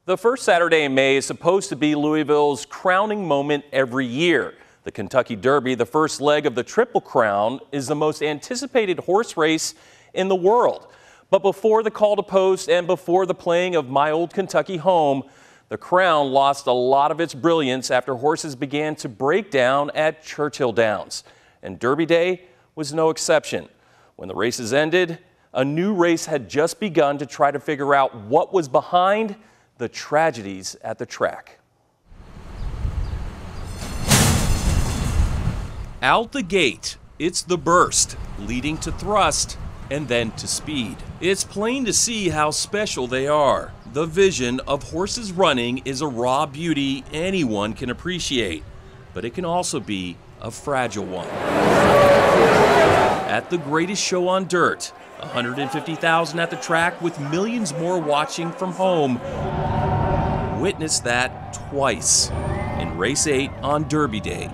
The first Saturday in May is supposed to be Louisville's crowning moment every year. The Kentucky Derby, the first leg of the Triple Crown, is the most anticipated horse race in the world. But before the call to post and before the playing of My Old Kentucky Home, the Crown lost a lot of its brilliance after horses began to break down at Churchill Downs. And Derby Day was no exception. When the races ended, a new race had just begun to try to figure out what was behind the tragedies at the track. Out the gate, it's the burst, leading to thrust and then to speed. It's plain to see how special they are. The vision of horses running is a raw beauty anyone can appreciate, but it can also be a fragile one. At the greatest show on dirt, 150,000 at the track with millions more watching from home. Witnessed that twice in race 8 on Derby Day.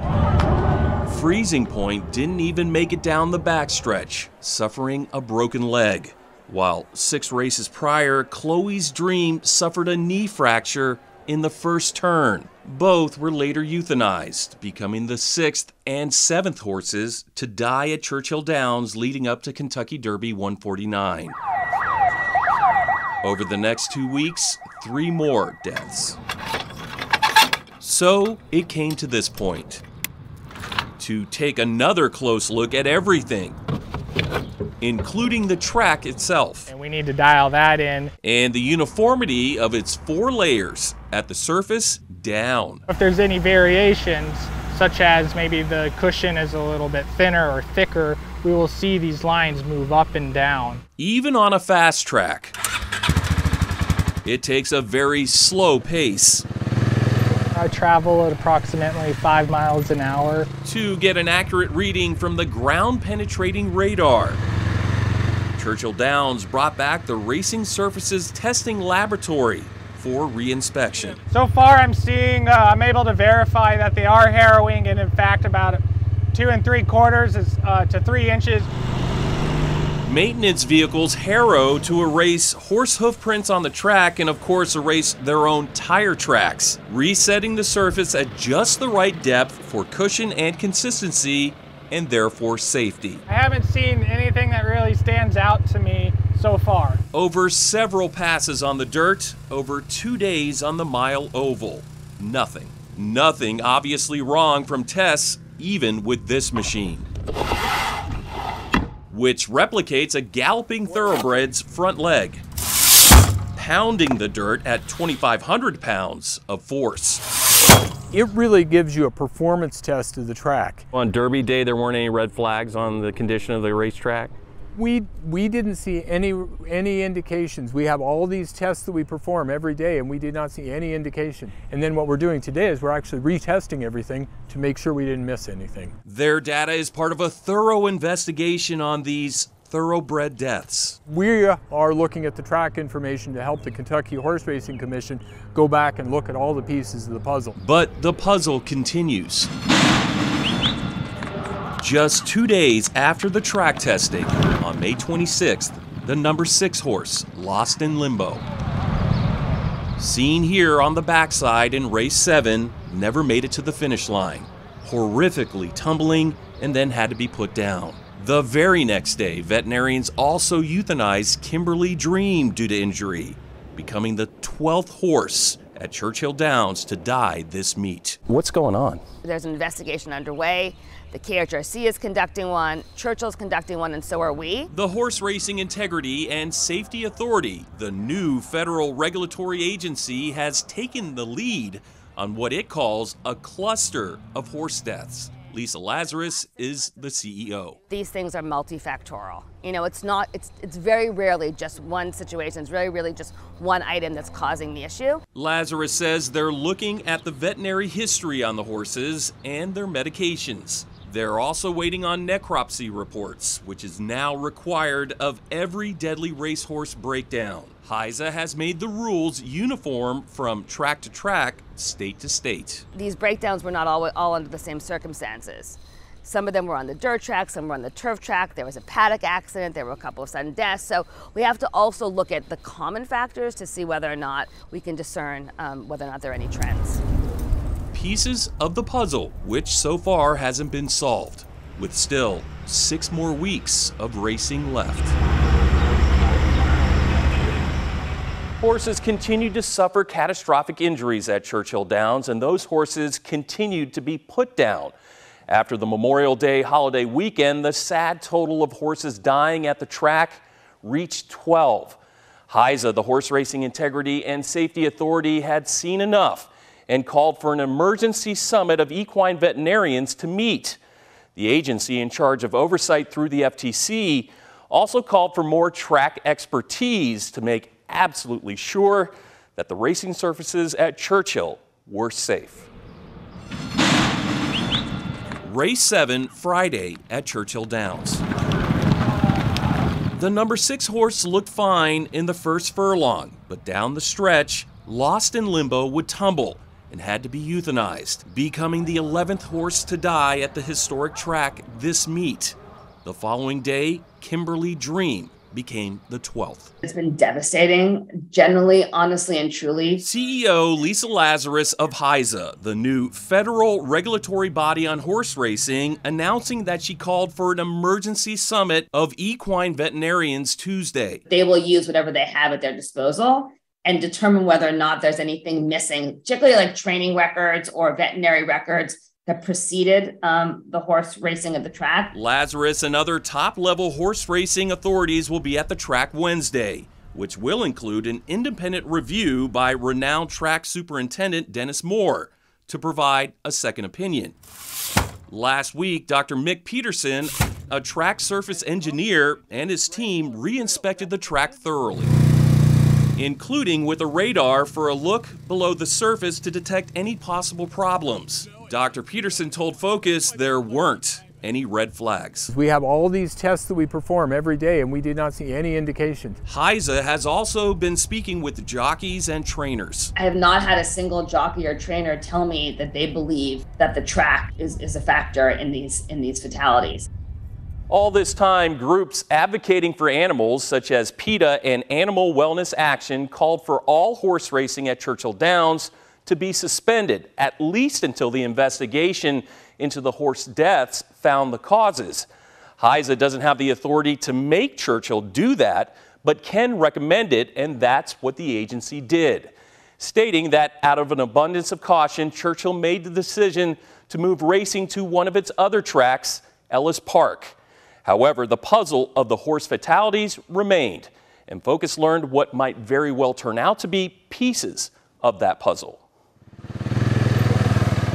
Freezing Point didn't even make it down the backstretch, suffering a broken leg. While 6 races prior, Chloe's Dream suffered a knee fracture in the first turn. Both were later euthanized, becoming the 6th and 7th horses to die at Churchill Downs leading up to Kentucky Derby 149. Over the next 2 weeks, 3 more deaths. So it came to this point. To take another close look at everything, including the track itself. And we need to dial that in. And the uniformity of its 4 layers, at the surface, down. If there's any variations, such as maybe the cushion is a little bit thinner or thicker, we will see these lines move up and down. Even on a fast track, it takes a very slow pace. I travel at approximately 5 miles an hour to get an accurate reading from the ground-penetrating radar. Churchill Downs brought back the Racing Surfaces Testing Laboratory for reinspection. So far I'm able to verify that they are harrowing, and in fact about 2 3/4 to 3 inches. Maintenance vehicles harrow to erase horse hoof prints on the track and of course erase their own tire tracks, resetting the surface at just the right depth for cushion and consistency and therefore safety. I haven't seen anything that really stands out to me so far. Over several passes on the dirt, over 2 days on the mile oval. Nothing. Nothing obviously wrong from tests, even with this machine, which replicates a galloping thoroughbred's front leg, pounding the dirt at 2,500 pounds of force. It really gives you a performance test of the track. On Derby Day, there weren't any red flags on the condition of the racetrack? We didn't see any indications. We have all these tests that we perform every day, and we did not see any indication. And then what we're doing today is we're actually retesting everything to make sure we didn't miss anything. Their data is part of a thorough investigation on these thoroughbred deaths. We are looking at the track information to help the Kentucky Horse Racing Commission go back and look at all the pieces of the puzzle. But the puzzle continues. Just 2 days after the track testing, on May 26th, the number 6 horse lost in limbo. Seen here on the backside in race 7, never made it to the finish line, horrifically tumbling and then had to be put down. The very next day, veterinarians also euthanized Kimberly Dream due to injury, becoming the 12th horse at Churchill Downs to die this meet. What's going on? There's an investigation underway. The KHRC is conducting one, Churchill's conducting one, and so are we. The Horse Racing Integrity and Safety Authority, the new federal regulatory agency, has taken the lead on what it calls a cluster of horse deaths. Lisa Lazarus is the CEO. These things are multifactorial. You know, it's very rarely just one situation. It's very rarely just one item that's causing the issue. Lazarus says they're looking at the veterinary history on the horses and their medications. They're also waiting on necropsy reports, which is now required of every deadly racehorse breakdown. HISA has made the rules uniform from track to track, state to state. These breakdowns were not all under the same circumstances. Some of them were on the dirt track, some were on the turf track. There was a paddock accident, there were a couple of sudden deaths. So we have to also look at the common factors to see whether or not we can discern whether or not there are any trends. Pieces of the puzzle, which so far hasn't been solved, with still 6 more weeks of racing left. Horses continued to suffer catastrophic injuries at Churchill Downs, and those horses continued to be put down. After the Memorial Day holiday weekend, the sad total of horses dying at the track reached 12. HISA, the Horse Racing Integrity and Safety Authority, had seen enough and called for an emergency summit of equine veterinarians to meet. The agency in charge of oversight through the FTC also called for more track expertise to make absolutely sure that the racing surfaces at Churchill were safe. Race 7 Friday at Churchill Downs. The number 6 horse looked fine in the first furlong, but down the stretch, lost in limbo, would tumble and had to be euthanized, becoming the 11th horse to die at the historic track this meet. The following day, Kimberly Dream became the 12th. It's been devastating, generally, honestly, and truly. CEO Lisa Lazarus of HISA, the new federal regulatory body on horse racing, announcing that she called for an emergency summit of equine veterinarians Tuesday. They will use whatever they have at their disposal and determine whether or not there's anything missing, particularly like training records or veterinary records that preceded the horse racing at the track. Lazarus and other top-level horse racing authorities will be at the track Wednesday, which will include an independent review by renowned track superintendent Dennis Moore to provide a second opinion. Last week, Dr. Mick Peterson, a track surface engineer, and his team re-inspected the track thoroughly, including with a radar for a look below the surface to detect any possible problems. Dr. Peterson told Focus there weren't any red flags. We have all these tests that we perform every day and we did not see any indications. HISA has also been speaking with jockeys and trainers. I have not had a single jockey or trainer tell me that they believe that the track is a factor in these fatalities. All this time, groups advocating for animals such as PETA and Animal Wellness Action called for all horse racing at Churchill Downs to be suspended, at least until the investigation into the horse deaths found the causes. HISA doesn't have the authority to make Churchill do that, but can recommend it, and that's what the agency did, stating that out of an abundance of caution, Churchill made the decision to move racing to one of its other tracks, Ellis Park. However, the puzzle of the horse fatalities remained, and Focus learned what might very well turn out to be pieces of that puzzle.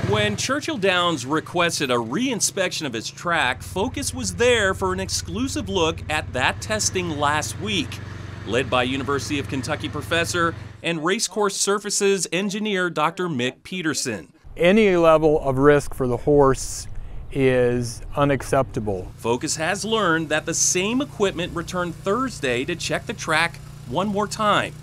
When Churchill Downs requested a re-inspection of its track, Focus was there for an exclusive look at that testing last week, led by University of Kentucky professor and racecourse surfaces engineer Dr. Mick Peterson. Any level of risk for the horse is unacceptable. Focus has learned that the same equipment returned Thursday to check the track one more time,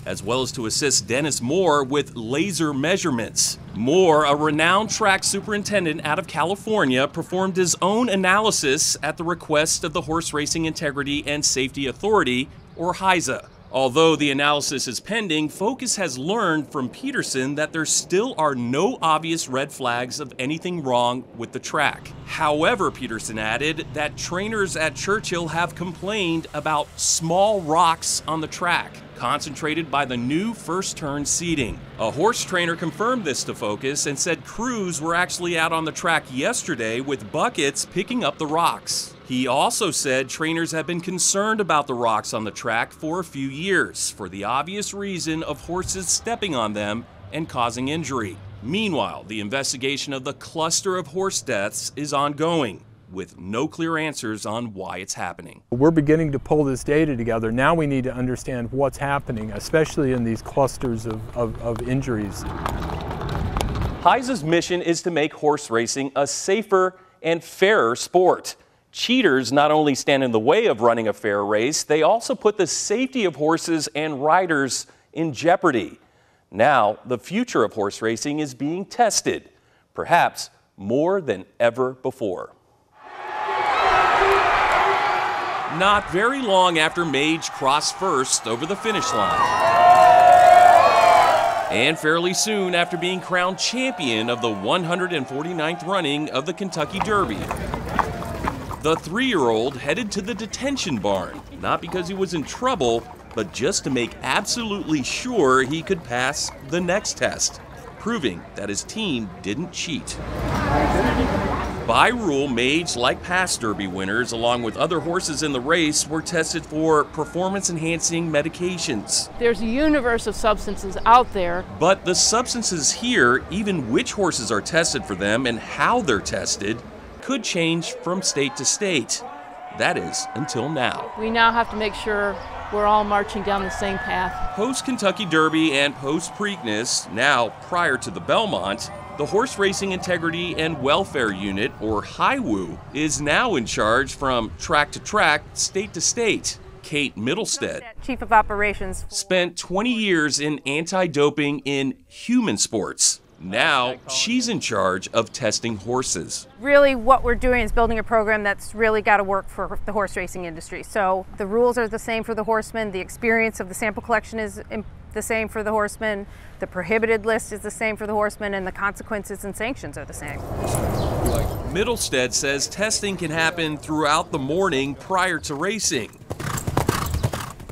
as well as to assist Dennis Moore with laser measurements. Moore, a renowned track superintendent out of California, performed his own analysis at the request of the Horse Racing Integrity and Safety Authority, or HISA. Although the analysis is pending, Focus has learned from Peterson that there still are no obvious red flags of anything wrong with the track. However, Peterson added that trainers at Churchill have complained about small rocks on the track, concentrated by the new first turn seating. A horse trainer confirmed this to Focus and said crews were actually out on the track yesterday with buckets picking up the rocks. He also said trainers have been concerned about the rocks on the track for a few years for the obvious reason of horses stepping on them and causing injury. Meanwhile, the investigation of the cluster of horse deaths is ongoing, with no clear answers on why it's happening. We're beginning to pull this data together. Now we need to understand what's happening, especially in these clusters of injuries. HISA's mission is to make horse racing a safer and fairer sport. Cheaters not only stand in the way of running a fair race, they also put the safety of horses and riders in jeopardy. Now, the future of horse racing is being tested, perhaps more than ever before. Not very long after Mage crossed first over the finish line. And fairly soon after being crowned champion of the 149th running of the Kentucky Derby. The 3-year-old headed to the detention barn, not because he was in trouble, but just to make absolutely sure he could pass the next test, proving that his team didn't cheat. By rule, Mage, like past Derby winners, along with other horses in the race, were tested for performance-enhancing medications. There's a universe of substances out there. But the substances here, even which horses are tested for them and how they're tested, could change from state to state. That is, until now. We now have to make sure we're all marching down the same path. Post-Kentucky Derby and post-Preakness, now prior to the Belmont, the Horse Racing Integrity and Welfare Unit, or HIWU, is now in charge from track to track, state to state. Kate Middlestead, Chief of Operations, spent 20 years in anti-doping in human sports. Now she's in charge of testing horses. Really what we're doing is building a program that's really got to work for the horse racing industry. So the rules are the same for the horsemen, the experience of the sample collection is the same for the horsemen, the prohibited list is the same for the horsemen, and the consequences and sanctions are the same. Middlestead says testing can happen throughout the morning prior to racing.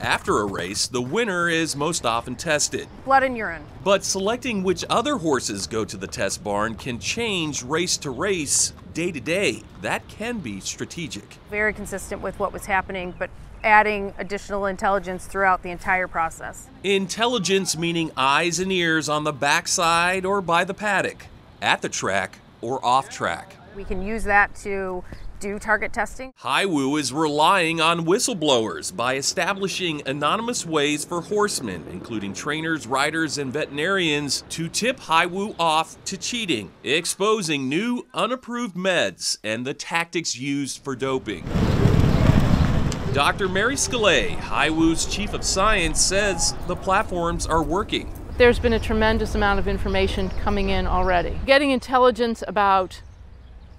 After a race, the winner is most often tested. Blood and urine. But selecting which other horses go to the test barn can change race to race, day to day. That can be strategic. Very consistent with what was happening, but adding additional intelligence throughout the entire process. Intelligence meaning eyes and ears on the backside or by the paddock, at the track or off track. We can use that to do target testing. HIWU is relying on whistleblowers by establishing anonymous ways for horsemen, including trainers, riders, and veterinarians, to tip HIWU off to cheating, exposing new unapproved meds and the tactics used for doping. Dr. Mary Scalay, HIWU's chief of science, says the platforms are working. There's been a tremendous amount of information coming in already. Getting intelligence about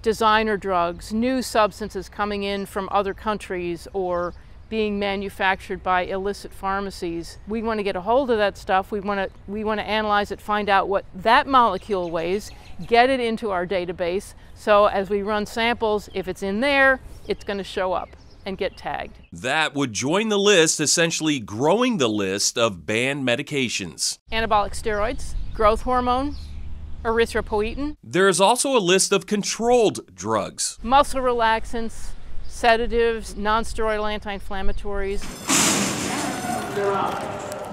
designer drugs, new substances coming in from other countries or being manufactured by illicit pharmacies. We want to get a hold of that stuff. We want to analyze it, find out what that molecule weighs, get it into our database, so as we run samples, if it's in there, it's going to show up and get tagged. That would join the list, essentially growing the list of banned medications. Anabolic steroids, growth hormone, erythropoietin. There's also a list of controlled drugs. Muscle relaxants, sedatives, non-steroidal anti-inflammatories.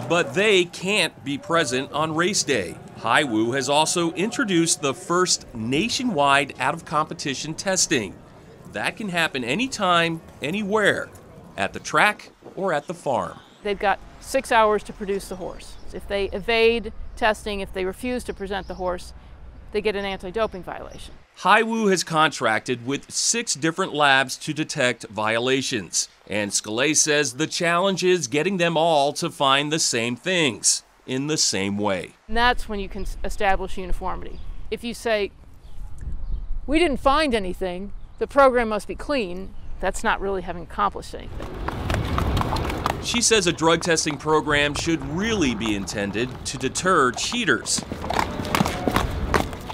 But they can't be present on race day. HIWU has also introduced the first nationwide out-of-competition testing. That can happen anytime, anywhere, at the track or at the farm. They've got 6 hours to produce the horse. If they evade testing, if they refuse to present the horse, they get an anti-doping violation. HIWU has contracted with 6 different labs to detect violations. And Scalay says the challenge is getting them all to find the same things in the same way. And that's when you can establish uniformity. If you say, we didn't find anything, the program must be clean, that's not really having accomplished anything. She says a drug testing program should really be intended to deter cheaters.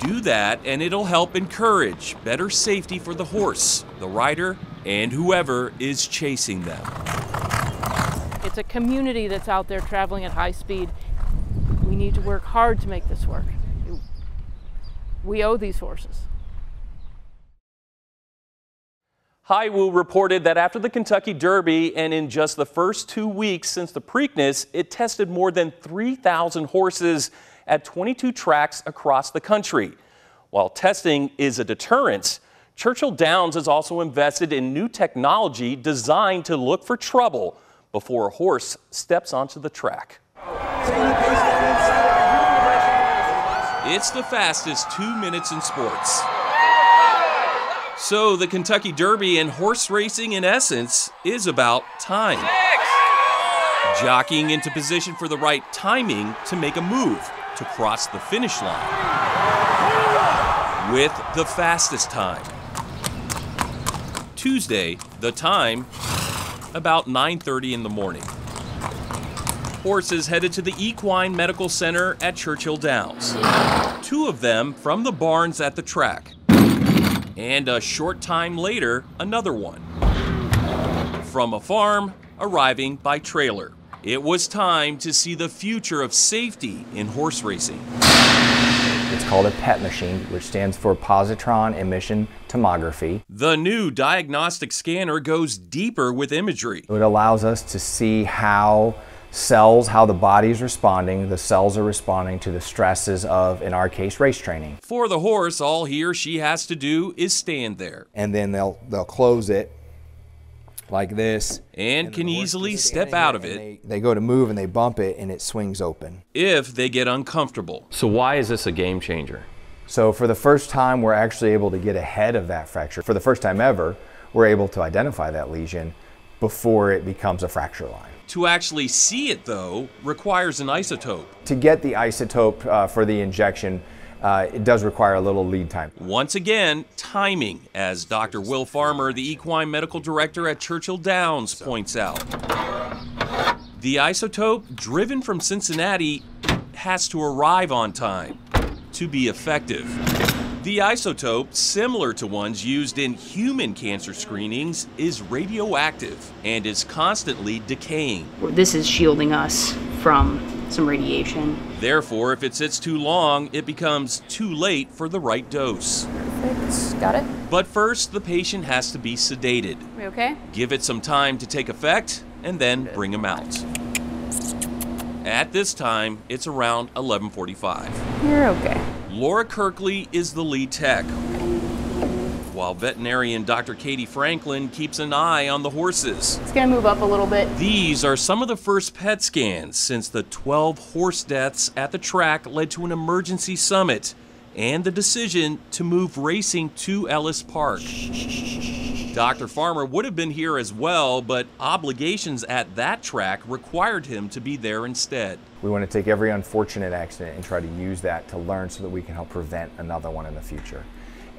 Do that and it'll help encourage better safety for the horse, the rider, and whoever is chasing them. It's a community that's out there traveling at high speed. We need to work hard to make this work. We owe these horses. HIWU reported that after the Kentucky Derby and in just the first 2 weeks since the Preakness, it tested more than 3,000 horses at 22 tracks across the country. While testing is a deterrent, Churchill Downs has also invested in new technology designed to look for trouble before a horse steps onto the track. It's the fastest 2 minutes in sports. So the Kentucky Derby and horse racing, in essence, is about time. Jockeying into position for the right timing to make a move to cross the finish line with the fastest time. Tuesday, the time about 9:30 in the morning. Horses headed to the Equine Medical Center at Churchill Downs. 2 of them from the barns at the track. And a short time later, another one. From a farm, arriving by trailer. It was time to see the future of safety in horse racing. It's called a PET machine, which stands for positron emission tomography. The new diagnostic scanner goes deeper with imagery. It allows us to see how the body is responding, the cells are responding to the stresses of, in our case, race training. For the horse, all he or she has to do is stand there. And then they'll close it like this. And can easily step out of it. They go to move and they bump it and it swings open. If they get uncomfortable. So why is this a game changer? So for the first time, we're actually able to get ahead of that fracture. For the first time ever, we're able to identify that lesion before it becomes a fracture line. To actually see it, though, requires an isotope. To get the isotope for the injection, it does require a little lead time. Once again, timing, as Dr. Will Farmer, the equine medical director at Churchill Downs, points out. The isotope, driven from Cincinnati, has to arrive on time to be effective. The isotope, similar to ones used in human cancer screenings, is radioactive and is constantly decaying. This is shielding us from some radiation. Therefore, if it sits too long, it becomes too late for the right dose. Perfect. Got it? But first, the patient has to be sedated. We okay? Give it some time to take effect, and then bring him out. At this time, it's around 11:45. You're okay. Laura Kirkley is the lead tech, while veterinarian Dr. Katie Franklin keeps an eye on the horses. It's gonna move up a little bit. These are some of the first PET scans since the 12 horse deaths at the track led to an emergency summit and the decision to move racing to Ellis Park. Dr. Farmer would have been here as well, but obligations at that track required him to be there instead. We want to take every unfortunate accident and try to use that to learn so that we can help prevent another one in the future.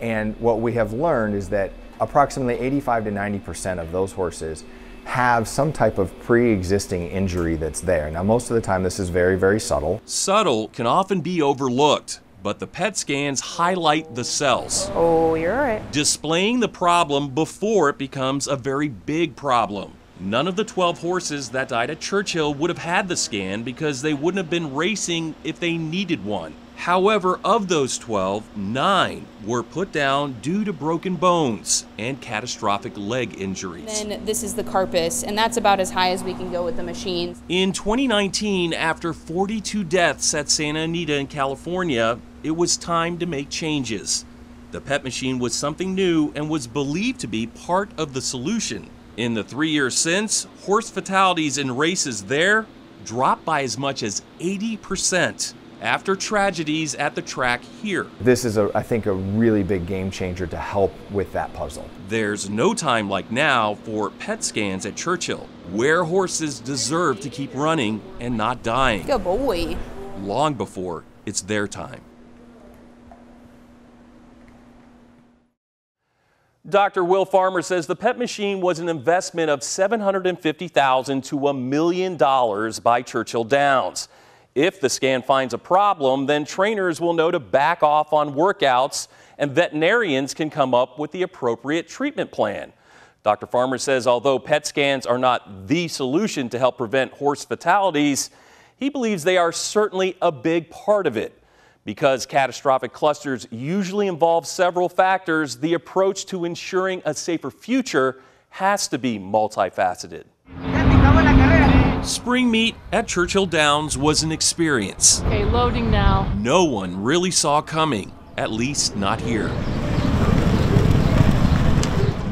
And what we have learned is that approximately 85 to 90% of those horses have some type of pre-existing injury that's there. Now, most of the time this is very, very subtle. Subtle can often be overlooked, but the PET scans highlight the cells. Oh, you're all right. Displaying the problem before it becomes a very big problem. None of the 12 horses that died at Churchill would have had the scan because they wouldn't have been racing if they needed one. However, of those 12, 9 were put down due to broken bones and catastrophic leg injuries. Then this is the carpus, and that's about as high as we can go with the machines. In 2019, after 42 deaths at Santa Anita in California, it was time to make changes. The PET machine was something new and was believed to be part of the solution. In the 3 years since, horse fatalities in races there dropped by as much as 80%. After tragedies at the track here. This is, I think, a really big game changer to help with that puzzle. There's no time like now for PET scans at Churchill, where horses deserve to keep running and not dying. Good boy. Long before it's their time. Dr. Will Farmer says the PET machine was an investment of $750,000 to $1 million by Churchill Downs. If the scan finds a problem, then trainers will know to back off on workouts and veterinarians can come up with the appropriate treatment plan. Dr. Farmer says although PET scans are not the solution to help prevent horse fatalities, he believes they are certainly a big part of it. Because catastrophic clusters usually involve several factors, the approach to ensuring a safer future has to be multifaceted. Spring meet at Churchill Downs was an experience. Okay, loading now. No one really saw coming, at least not here.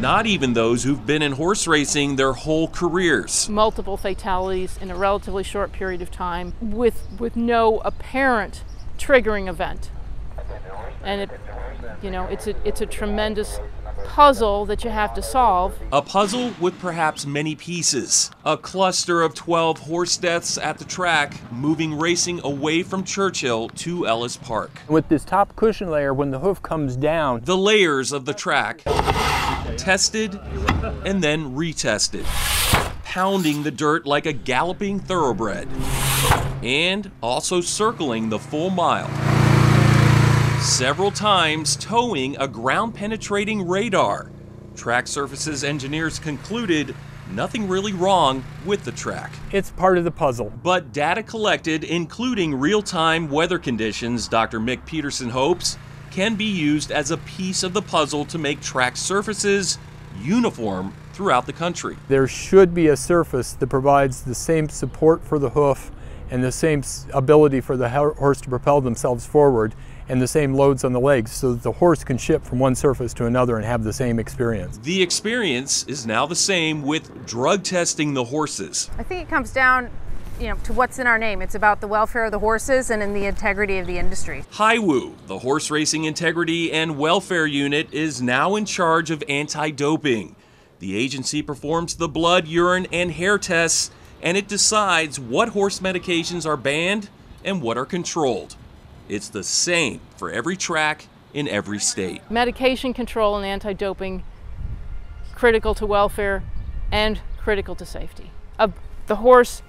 Not even those who've been in horse racing their whole careers. Multiple fatalities in a relatively short period of time with no apparent triggering event. And it's a tremendous puzzle that you have to solve. A puzzle with perhaps many pieces. A cluster of 12 horse deaths at the track, moving racing away from Churchill to Ellis Park. With this top cushion layer, when the hoof comes down, the layers of the track tested and then retested. pounding the dirt like a galloping thoroughbred, and also circling the full mile. Several times towing a ground-penetrating radar. Track Surfaces engineers concluded nothing really wrong with the track. It's part of the puzzle. But data collected, including real-time weather conditions, Dr. Mick Peterson hopes, can be used as a piece of the puzzle to make track surfaces uniform throughout the country. There should be a surface that provides the same support for the hoof and the same ability for the horse to propel themselves forward and the same loads on the legs, so that the horse can shift from one surface to another and have the same experience. The experience is now the same with drug testing the horses. I think it comes down, to what's in our name. It's about the welfare of the horses and in the integrity of the industry. HIWU, the Horse Racing Integrity and Welfare Unit, is now in charge of anti-doping. The agency performs the blood, urine, and hair tests, and it decides what horse medications are banned and what are controlled. It's the same for every track in every state. Medication control and anti-doping, critical to welfare and critical to safety of the horse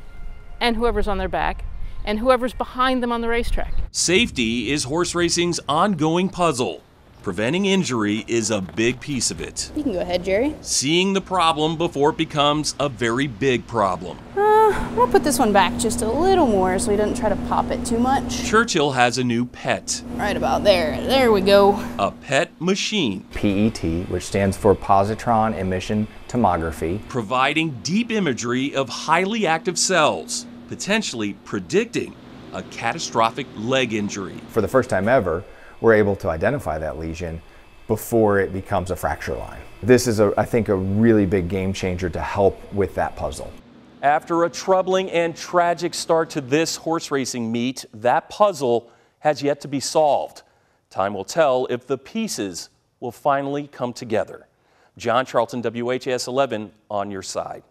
and whoever's on their back and whoever's behind them on the racetrack. Safety is horse racing's ongoing puzzle. Preventing injury is a big piece of it. You can go ahead, Jerry. Seeing the problem before it becomes a very big problem. I'm gonna put this one back just a little more so he doesn't try to pop it too much. Churchill has a new pet. Right about there. There we go. A pet machine. PET, which stands for positron emission tomography. Providing deep imagery of highly active cells, potentially predicting a catastrophic leg injury. For the first time ever, we're able to identify that lesion before it becomes a fracture line. This is, I think, a really big game changer to help with that puzzle. After a troubling and tragic start to this horse racing meet, that puzzle has yet to be solved. Time will tell if the pieces will finally come together. John Charlton, WHAS 11, on your side.